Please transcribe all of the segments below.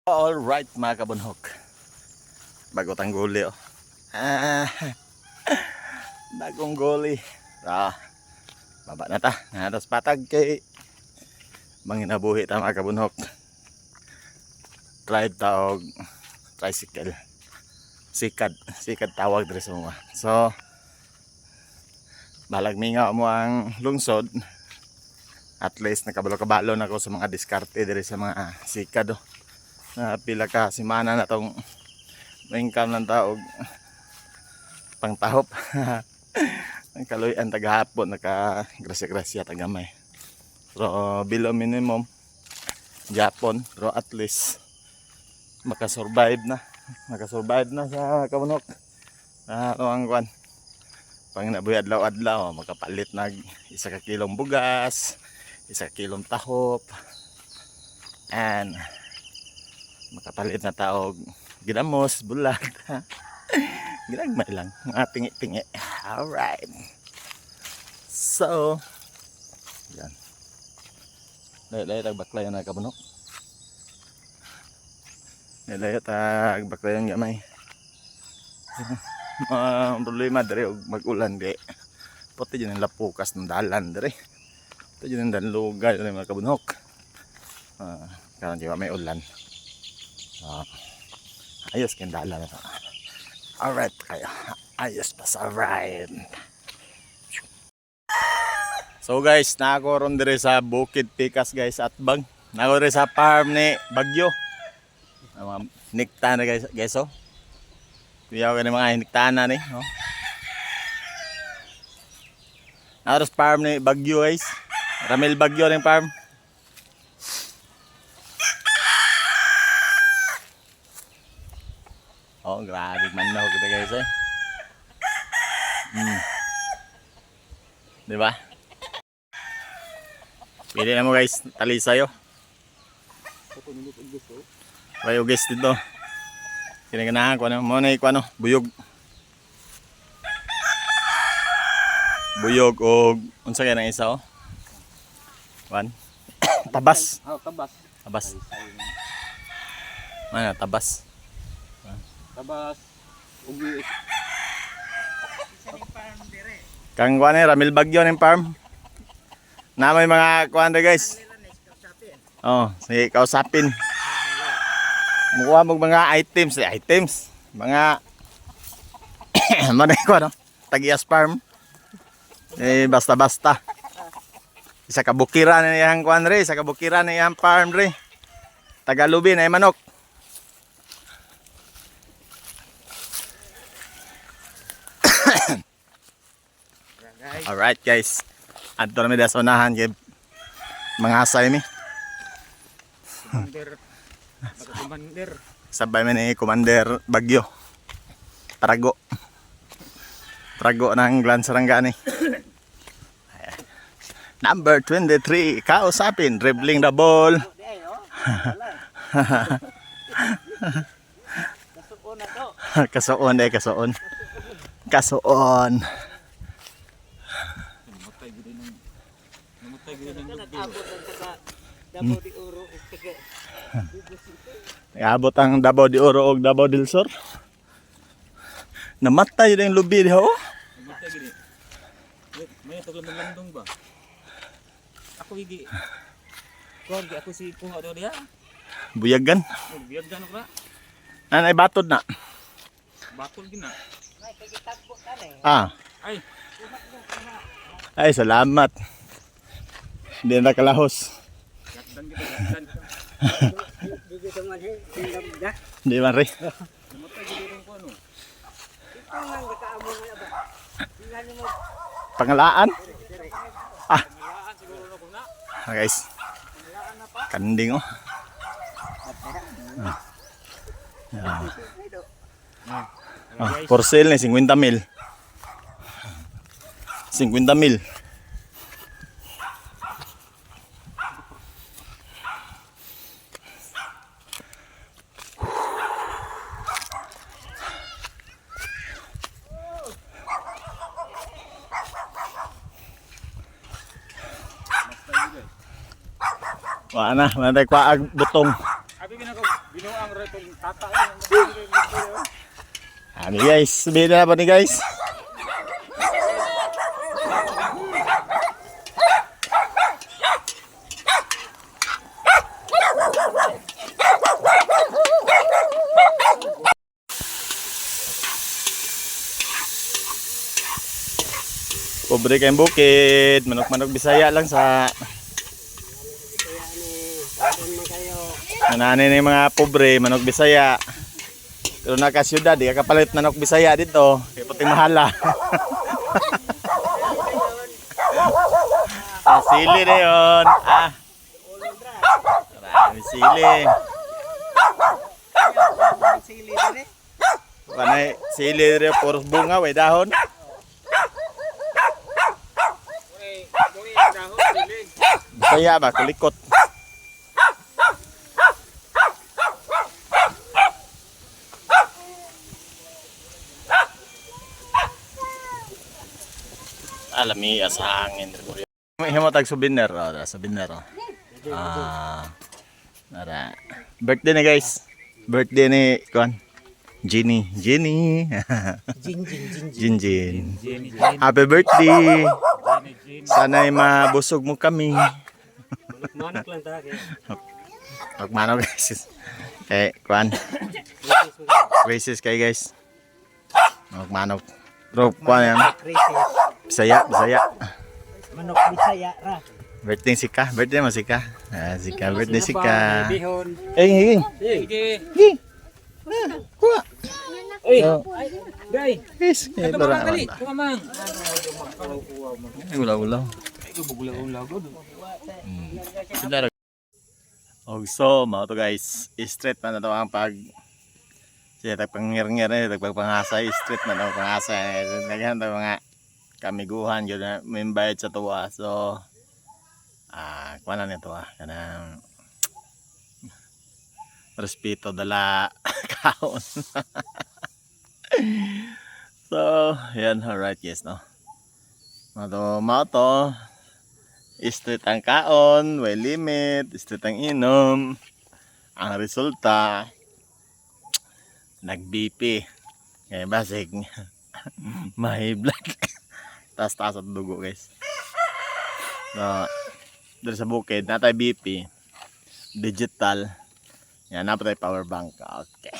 Alright mga kabunhok, bago tang guli oh. Bagong guli. Baba na ta. Natas patag kay manginabuhi ta mga kabunhok. Tribe taog tricycle. Sikad tawag diri sa mga. So balag minga mo ang lungsod. At least nakabalo-kabalo na ako sa mga diskarte diri sa mga sikad oh. Pila ka simana na tong income ng taog pangtahop. Ang kaluyan tagahapon naka-grasya-grasya tagamay. Pero below minimum Japon, pero at least makasurvive na sa kabunok. Ang kwan pang nabuhi adlaw-adlaw makapalit nag 1 kilong bugas, 1 kilong tahop, and makapalit na taog ginamos, bulag. Ginagmay lang mga tingi-tingi. Alright, so yan layo tagbaklayan na kabunok. Layo tagbaklayan gamay. Problema dere mag-ulan di pati dyan ang lapukas ng dalan dere. Ito dyan ang danlugar dere mga kabunok. Karang diba may ulan. Ayos kayong dalan na ito. Alright kayo. Ayos pa sa ride. So guys, nakakoron dire sa Bukid Pikas guys at bag. Nako dire sa farm ni Bagyo. Mga niktana guys oh. Biyaw ka ng mga niktana ni, no. Nako sa farm ni Bagyo guys. Ramil Bagyo ning farm. Oh, grabe manok kita guys eh. Diba? Pili na mo guys, talisay oh. May ugis dito. Kinaganahan ko ano, mo na ano, buyog. Buyog o unsa kaya nang isa oh? One. Tabas. Oh, tabas. Tabas. Mana tabas? Tabas. Ugi. Kang kuan ni Ramil Bagyo ning farm. Na may mga kuan guys. Oh, sige kausapin. Mukuha mo mga items. Mga manay ko no. Tagias farm. Basta-basta. Isa ka bukiran na iyang kuan re, isa ka bukiran na iyang farm re. Tagalubin ay manok. Alright guys. Adto na mi sa unahan kay mga asay mi. Commander. Sabay mi ni Commander Bagyo. Prago ng Glan Sarangani. Number 23, kausapin, dribbling the ball. Kasuon. Abot ang Davao de Oro og Davao del Sur. Namatay din yung lubi diha oh. Namatay gid. May taglan ng landong ba? Ako igi. Kuan ako si kuha do diha. Buyagan. Buyagan ko na. Nanay batod na. Batol gid na. May kagitagbo ta ni. Ay, salamat. Hindi na kalahos. Hindi man rin. Pangalaan? Guys. Kanding oh. For sale ni 50,000. 50,000. Wala na, matay kwa ag butong. Abi binako Binuang rin itong tata. Ano guys, sabihin na ba ni guys? Pobre kayong bukid, manok-manok Bisaya lang sa nananay na yung mga pobre, manok Bisaya. Pero naka syudad, di ka kapalit manok Bisaya dito. Kaya puting mahala. Sili na yun. Marami sili. Panay sili rin, puros bunga, may dahon. Bisaya ba, kulikot. Alami sa hangin. May himatag souvenir, souvenir. Nara. Birthday ni guys. Birthday ni Kon. Jenny. Jin. Happy birthday. Sana'y mabusog mo kami. Manok lang talaga. Magmano guys. Okay, Kon. Races kay guys. Magmanok. Bro, Kon yan. Bisaya. Manok Bisaya ra. Birthday si Ka. Birthday mo si Ka. Sika, birthday si Ka. Bihon. Hey. Sige. Kuha. Uy. Day. Yes. Ito mga kali. Kumamang. Ulaw. Ito bugulaw-ulaw. So, mga to guys. Straight na to ang pag siya tagpangngir-ngir tagpangpangasay. Straight na to pangasay. Naghan to mga kamiguhan yun na may bayad sa tuwa. So, kuha na nito kanang respeto dala kaon. So, yan, alright guys, no? Mato, straight ang kaon, way limit, straight ang inom. Ang resulta, nag-BP. Kaya basig, may blood. Taas at dugo guys. So, dito sa bukid, natay BP, digital. Yan, napatay power bank. Okay.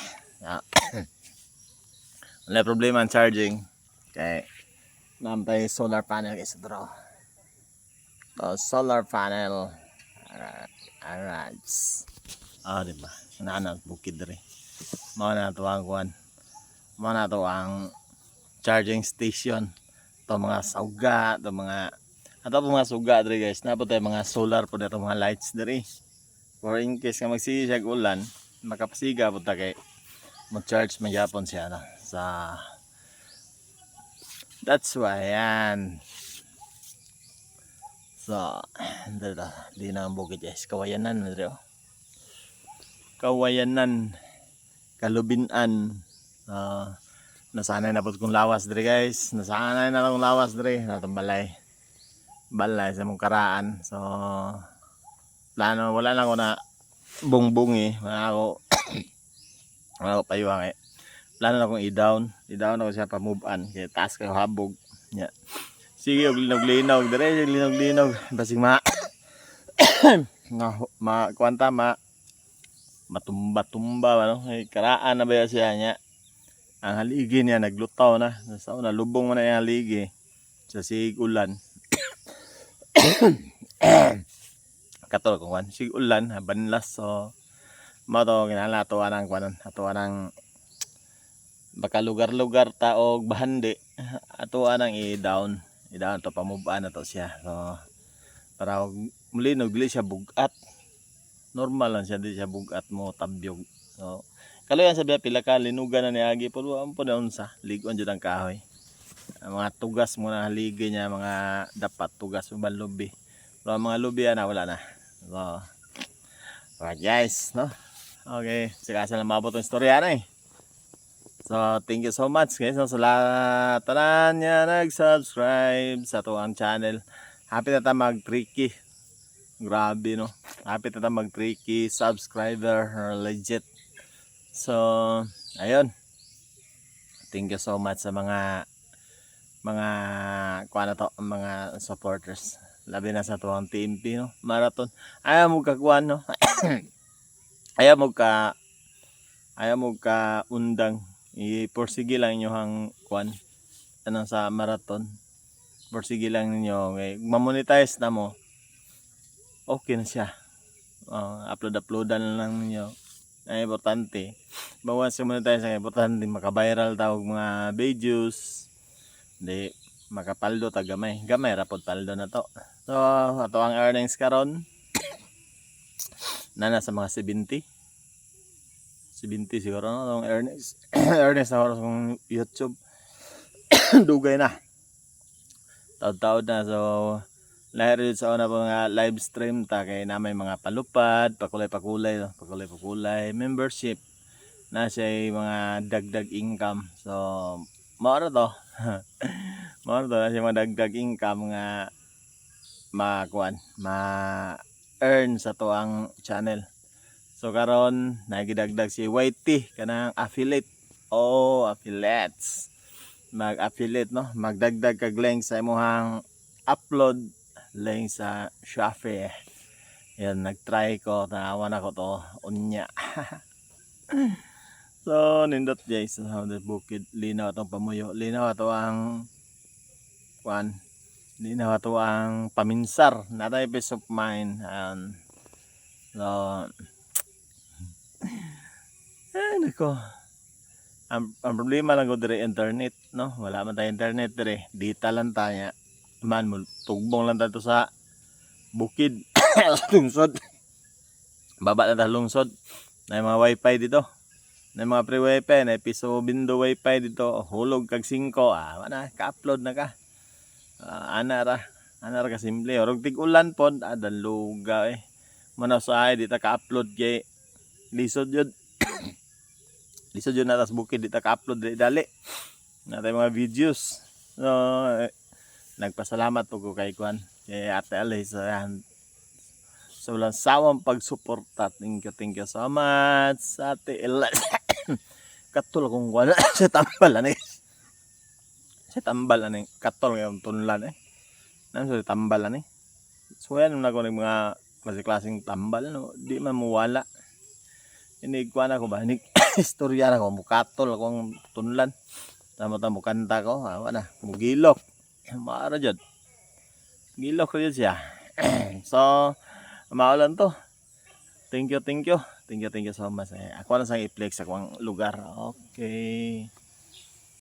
Wala problema ang charging. Okay. Napatay solar panel guys. Draw. So, solar panel. Alright. Diba? Nanang bukid rin. Mga na ito ang kuhan. Mga na ito ang charging station. Ito mga sauga. Ito mga suga diri guys. Napatay mga solar po dito mga lights diri. For in case nga magsisiyag ulan, makapasiga po ta kay mag-charge magyapon siya na sa that's why yan. So, dito di na ang bukid guys. Kawayanan dito. Kawayanan, Kalubinan. Nasanay na po kong lawas diri guys. Nasanay na akong lawas diri natong balay sa mong karaan. So plano, wala na ako na bungbong wala ako payuwang plano na akong i-down ako siya pa move on kaya taas kayo habog yeah. Sige og linog dire linog basig matumba ano karaan na ba siya niya ang haligi niya naglutaw na sa una lubong mo na yung haligi sa sigulan. Katol kung sig ulan banlas so mato ginala atuan ng baka lugar-lugar ta og bahandi atuan ang i-down to pamubaan na to siya. So para muli dili siya bugat. Normal lang siya, di siya bugat mo tabyog. So kaloyan sa pila ka linugan na niagi pero ampo na unsa ligon jud ang kahoy. Ang mga tugas mo na haligi niya mga dapat tugas uban lubi. Pero ang mga lubi na wala na. So, alright guys, no? Okay, sige na mabot ang istorya na So, thank you so much guys. So, sa lahat niya nag-subscribe sa tuwang channel. Happy na tayo mag-3K. Grabe, no? Happy na tayo mag-3K subscriber. Legit. So, ayun. Thank you so much sa mga kuha na to, mga supporters. Labi na sa tuwang TMP, no? Marathon. Ayaw mo kakuan, no? ayaw mo ka undang. Iporsige lang inyo hang kuan. Ano sa marathon. Porsige lang ninyo. Okay. Mamonetize na mo. Okay na siya. Uploadan lang ninyo. Ang importante. Bawas sa monetize. Ang importante. Makaviral tawag mga videos. Hindi, makapaldo ta gamay. Gamay rapod paldo na to. So, ato ang earnings karon na nasa mga 70. 70 siguro no ang earnings. earnings na oras kong YouTube. Dugay na. Taod-taod na. So, lahir sa una po nga live stream ta kay na may mga palupad, pakulay-pakulay, no? Pakulay-pakulay, membership na siya mga dagdag income. So, maara to. Maara to na siya mga dagdag income nga ma-earn sa to ang channel. So karon nagidagdag si YT kanang affiliate. Affiliates. Mag-affiliate no, magdagdag kag link sa imong upload link sa Shopee. Yan nagtry ko, tanawa na ko to unya. So, nindot guys, sa bukid, linaw atong pamuyo, linaw ato ang kuan, linaw ato ang paminsar, natay peace of mind. So, nako. Ang problema lang ko dire internet, no? Wala man tayo internet dire, data lang tayo. Man, tugbong lang tayo sa bukid, lungsod. Baba na tayo lungsod, na mga wifi dito. Na mga free wifi, na piso bindo wifi dito, hulog kag 5, wala, ka-upload na ka. Ana ra ka simple, orog tig ulan pod, daluga manasahay dita ka-upload kay lisod yun. Lisod yun na tas bukid dita ka-upload dali. Natay mga videos. So, nagpasalamat po ko kay Kwan, kay Ate Alay sa walang sawang pagsuporta. Thank you so much Ate Alay. Katol akong wala sa tambalan sa tambalan katol yung tunlan nang sa tambalan so yan na ko ng mga klaseng tambal no, di man muwala inigkuan ako ba istorya na ko mukatol akong tunlan tamo kanta ko wala mugilok maara jud gilok rin siya. So maulan to. Thank you so much. Ako na sang i-flex akong lugar. Okay.